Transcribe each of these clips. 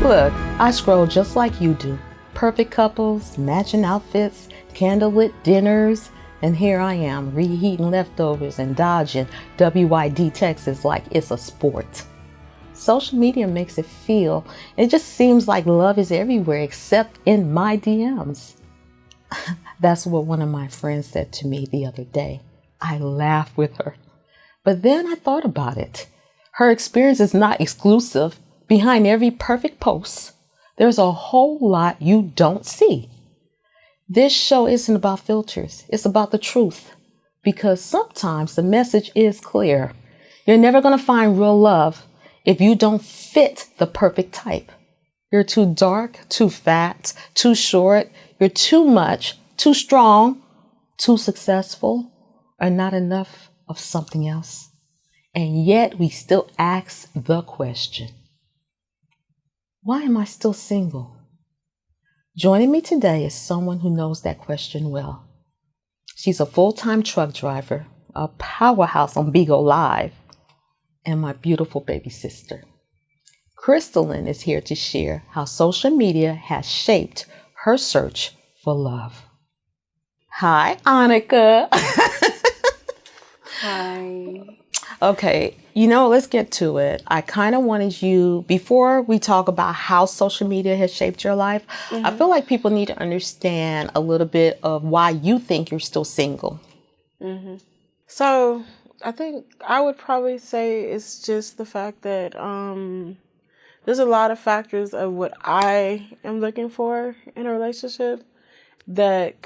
Look, I scroll just like you do. Perfect couples, matching outfits, candlelit dinners, and here I am reheating leftovers and dodging WYD texts like it's a sport. Social media makes it just seems like love is everywhere except in my DMs. That's what one of my friends said to me the other day. I laughed with her. But then I thought about it. Her experience is not exclusive. Behind every perfect post, there's a whole lot you don't see. This show isn't about filters. It's about the truth. Because sometimes the message is clear. You're never going to find real love if you don't fit the perfect type. You're too dark, too fat, too short. You're too much, too strong, too successful, or not enough of something else. And yet we still ask the question, why am I still single? Joining me today is someone who knows that question well. She's a full-time truck driver, a powerhouse on Bigo Live, and my beautiful baby sister. Crystalline is here to share how social media has shaped her search for love. Hi, Annika. Hi. Okay, let's get to it. I kind of wanted you, before we talk about how social media has shaped your life, I feel like people need to understand a little bit of why you think you're still single. So I think I would probably say it's just the fact that there's a lot of factors of what I am looking for in a relationship that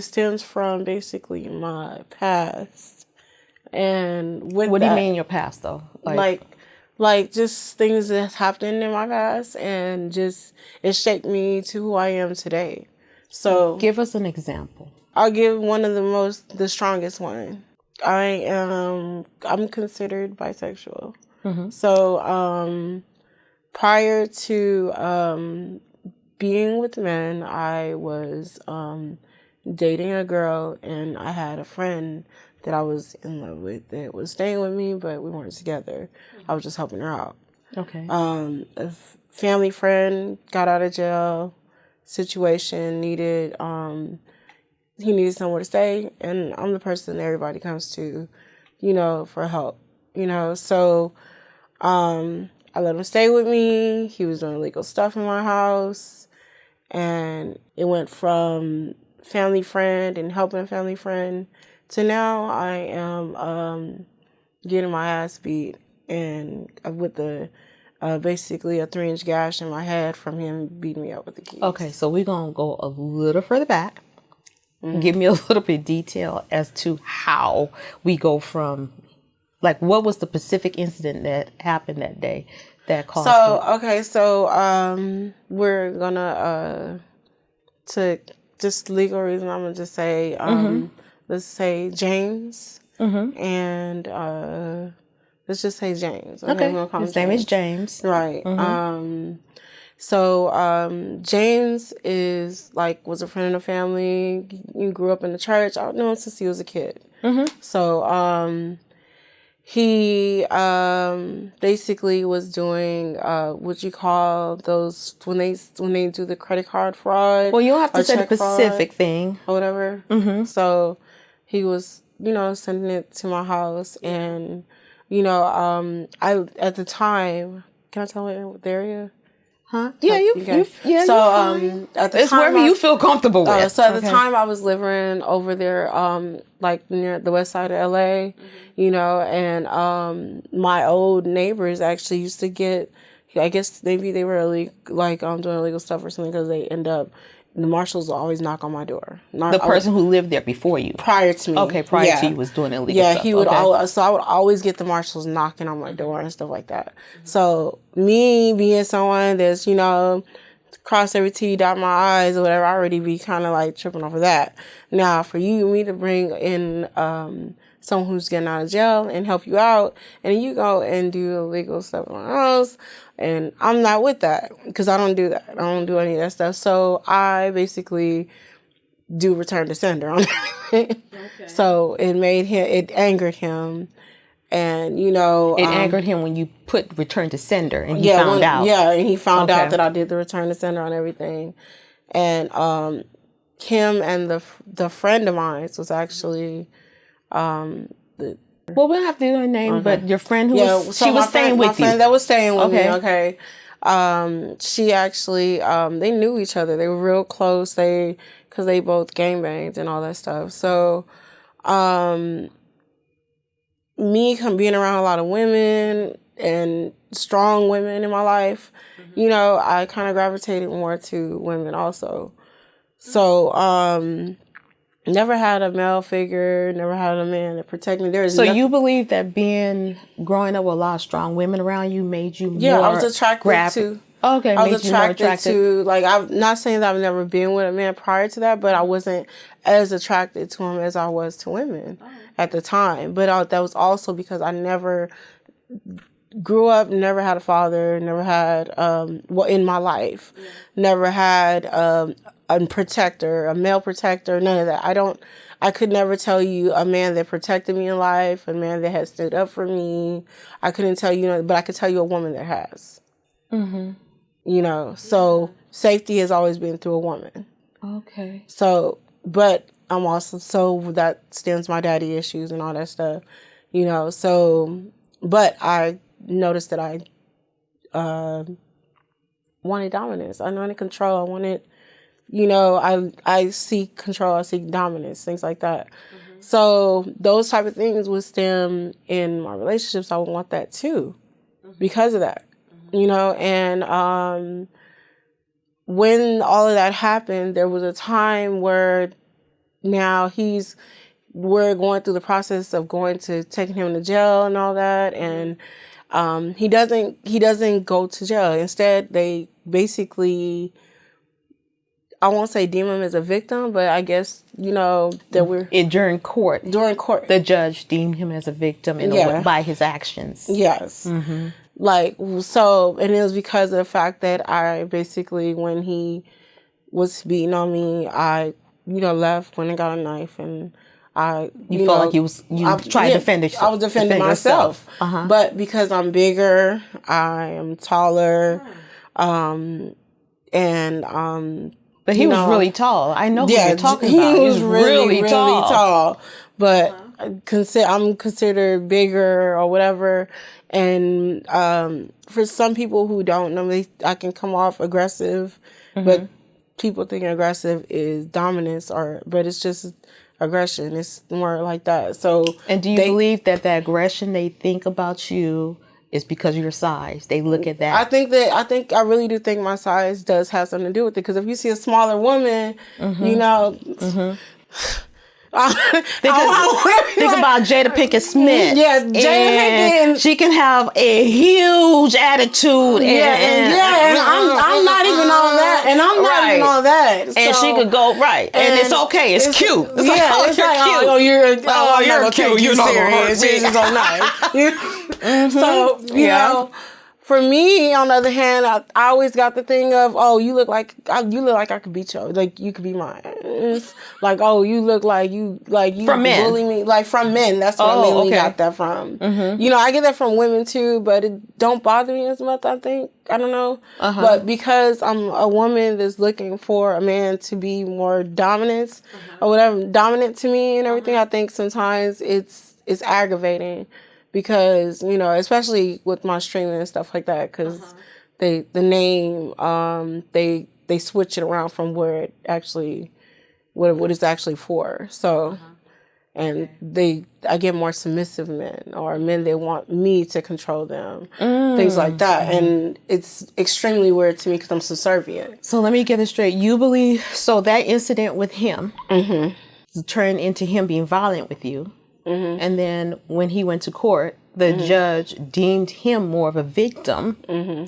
stems from basically my past. And with what do you mean your past though? Like just things that happened in my past, and just it shaped me to who I am today. So give us an example. I'll give one of the strongest one. I'm considered bisexual. So prior to being with men, I was dating a girl, and I had a friend that I was in love with that was staying with me, but we weren't together. I was just helping her out. Okay. A family friend got out of jail situation, he needed somewhere to stay, and I'm the person that everybody comes to, for help, So I let him stay with me. He was doing illegal stuff in my house, and it went from family friend and helping family friend to now I am getting my ass beat, and with basically a 3-inch gash in my head from him beating me up with the keys. Okay, so we're going to go a little further back. Give me a little bit of detail as to how we go from, what was the specific incident that happened that day that caused we're gonna to just legal reason, I'm gonna just say let's say James, and let's just say James. Okay, his name is James. Right. James was a friend of the family. He grew up in the church. I've known him since he was a kid. So he basically was doing what you call those when they do the credit card fraud. Well, you don't have to say the specific thing or whatever. So he was, sending it to my house, and I at the time, can I tell the area? Huh? Yeah, okay. So at the it's time, wherever you feel comfortable with. So at the time, I was living over there, near the west side of LA, and my old neighbors actually used to get, I guess maybe they were doing illegal stuff or something, because they end up. The marshals will always knock on my door. The person who lived there before you? Prior to me. Okay, prior to you was doing illegal stuff. Yeah, he would so I would always get the marshals knocking on my door and stuff like that. So me being someone that's, cross every T, dot my I's or whatever, I already be kind of tripping over that. Now, for me to bring in someone who's getting out of jail and help you out, and you go and do illegal stuff in my house, and I'm not with that, because I don't do that. I don't do any of that stuff. So I basically do return to sender on everything. Okay. So it angered him, And, you know, It angered him when you put return to sender and he yeah, found out. Yeah, and he found Okay. out that I did the return to sender on everything. And Kim and the friend of mine was actually Well, we don't have to do her name, but your friend who was, so she was staying with you. My friend that was staying with me, Okay. she actually, they knew each other. They were real close. Because they both gangbanged and all that stuff. So, me being around a lot of women and strong women in my life, you know, I kind of gravitated more to women also. So, never had a male figure, never had a man to protect me. So you believe that growing up with a lot of strong women around you made you more I was attracted to. Okay, I was attracted to, like, I'm not saying that I've never been with a man prior to that, but I wasn't as attracted to him as I was to women at the time. But that was also because I never grew up, never had a father, never had, in my life, never had a protector, a male protector, none of that. I could never tell you a man that protected me in life, a man that had stood up for me. I couldn't tell you, but I could tell you a woman that has. Mm-hmm. You know, so safety has always been through a woman. Okay. So, but I'm also, so that stems my daddy issues and all that stuff, you know, so, but I noticed that I wanted dominance. I wanted control. I wanted, you know, I seek control. I seek dominance, things like that. Mm-hmm. So those type of things would stem in my relationships. I would want that too, because of that, you know, and, when all of that happened, there was a time where now we're going through the process of taking him to jail and all that. And, he doesn't go to jail. Instead, they basically, I won't say deem him as a victim, but I guess, you know, that during court, the judge deemed him as a victim by his actions. Yes. Mm-hmm. Like, so, and it was because of the fact that I basically, when he was beating on me, I, you know, left, went and got a knife, and you felt like you tried to defend yourself. I was defending myself. Uh-huh. But because I'm bigger, I am taller, and, but he was really tall. I know who you're talking about. He was really tall. But I'm considered bigger or whatever. And for some people who don't know, I can come off aggressive, but people think aggressive is dominance, but it's just aggression. It's more like that. So, and do you believe that the aggression they think about you is because of your size? They look at that. I really do think my size does have something to do with it. Because if you see a smaller woman, you know. Think about Jada Pinkett Smith. Yeah, Jada Pinkett. She can have a huge attitude. And I'm not even on that. And I'm not even on that. And she could go right. And it's okay. It's cute. It's like, oh, you're cute. You're cute. You're serious. You're so nice. So, you know. For me, on the other hand, I always got the thing of, oh, you look like I could beat you, like you could be mine. It's like, oh, you look like you from men. Bully me, like from men. That's what I mainly got that from. Mm-hmm. You know, I get that from women too, but it don't bother me as much. I think, I don't know, but because I'm a woman that's looking for a man to be more dominant or whatever, dominant to me and everything, I think sometimes it's aggravating. Because, you know, especially with my streaming and stuff like that, because the name, they switch it around from where it actually, what it's actually for. So, and I get more submissive men or men that want me to control them, things like that. And it's extremely weird to me because I'm subservient. So let me get it straight. You believe, so that incident with him turned into him being violent with you. Mm-hmm. And then when he went to court, the judge deemed him more of a victim. Mm-hmm.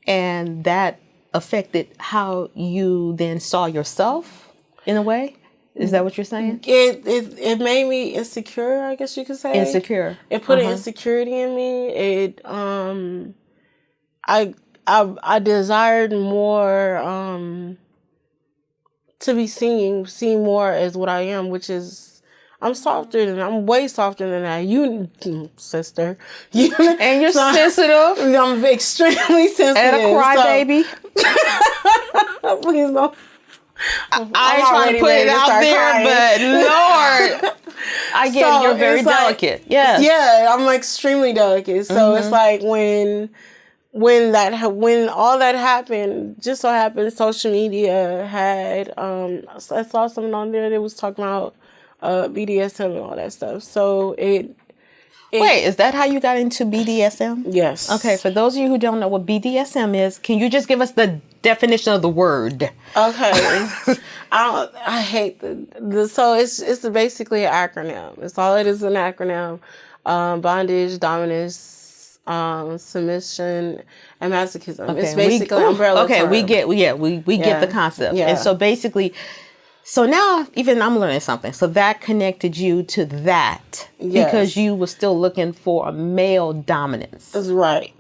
And that affected how you then saw yourself in a way? Is that what you're saying? It made me insecure, I guess you could say. Insecure. It put an insecurity in me. It I desired more to be seen more as what I am, which is I'm softer than I'm way softer than that. You, sister, you And you're sensitive. I'm extremely sensitive. And a crybaby. Please don't. I ain't trying to put it out there, but Lord, I get it. You're very delicate. Yes. Yeah, I'm extremely delicate. So it's like when all that happened, just so happened social media had I saw something on there that was talking about BDSM and all that stuff. So it Wait, is that how you got into BDSM? Yes. Okay, for those of you who don't know what BDSM is, can you just give us the definition of the word? Okay. I hate so it's basically an acronym. It's all it is, an acronym. Bondage, dominance, submission, and masochism. Okay, it's basically an umbrella term. We get the concept. Yeah. And so basically, so now even I'm learning something. So that connected you to that because you were still looking for a male dominance. That's right.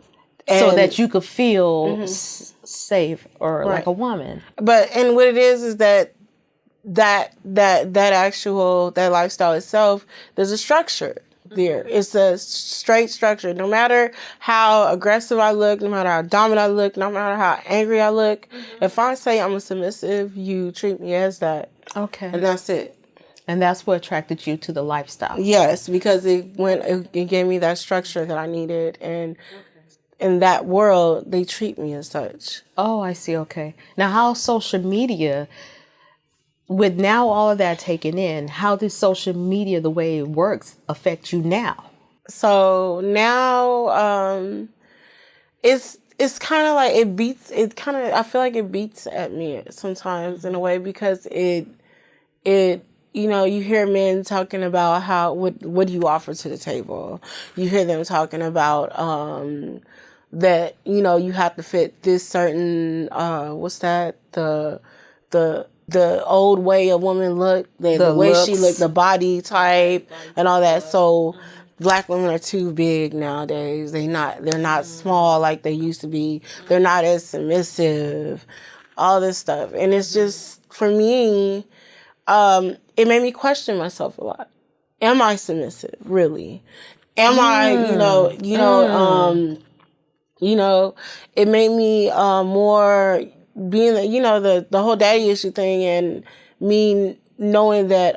So that you could feel safe or like a woman. But and what it is that actual lifestyle itself, there's a structure there. It's a straight structure. No matter how aggressive I look, no matter how dominant I look, no matter how angry I look, if I say I'm a submissive, you treat me as that. Okay. And that's it. And that's what attracted you to the lifestyle. Yes, because it gave me that structure that I needed, and in that world, they treat me as such. Oh, I see. Okay. Now, how social media, with now all of that taken in, how does social media, the way it works, affect you now? So now, it's kind of like I feel like it beats at me sometimes in a way, because it you hear men talking about what do you offer to the table? You hear them talking about that you have to fit this certain what's that, the old way a woman looked, the way she looked, the body type and all that. So Black women are too big nowadays. They're not small like they used to be. They're not as submissive, all this stuff. And it's just, for me, it made me question myself a lot. Am I submissive, really? Am I, it made me more being, the whole daddy issue thing, and me knowing that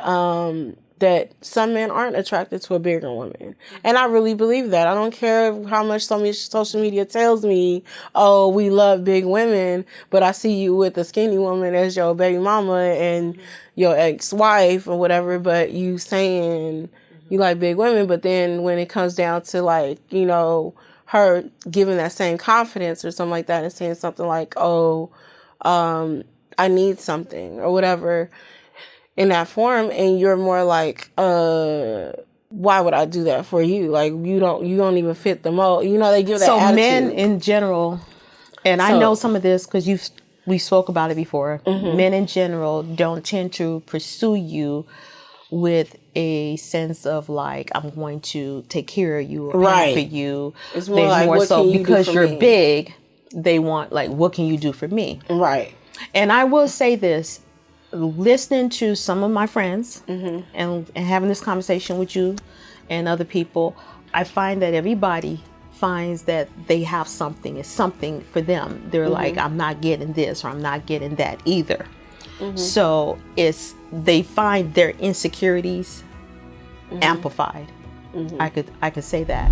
that some men aren't attracted to a bigger woman. And I really believe that. I don't care how much social media tells me, oh, we love big women, but I see you with a skinny woman as your baby mama and your ex-wife or whatever, but you saying you like big women. But then when it comes down to her giving that same confidence or something like that and saying something like, oh, I need something or whatever in that form, and you're more like, why would I do that for you? Like, you don't even fit the mold. They give that attitude. So men in general, and I know some of this because we spoke about it before. Men in general don't tend to pursue you with a sense of like, I'm going to take care of you or pay for you. It's more like, what so can you because do for you're me? big, they want like, what can you do for me? Right. And I will say this, listening to some of my friends and having this conversation with you and other people, I find that everybody finds that they have something. It's something for them. They're like, I'm not getting this or I'm not getting that either. So they find their insecurities amplified. I could say that.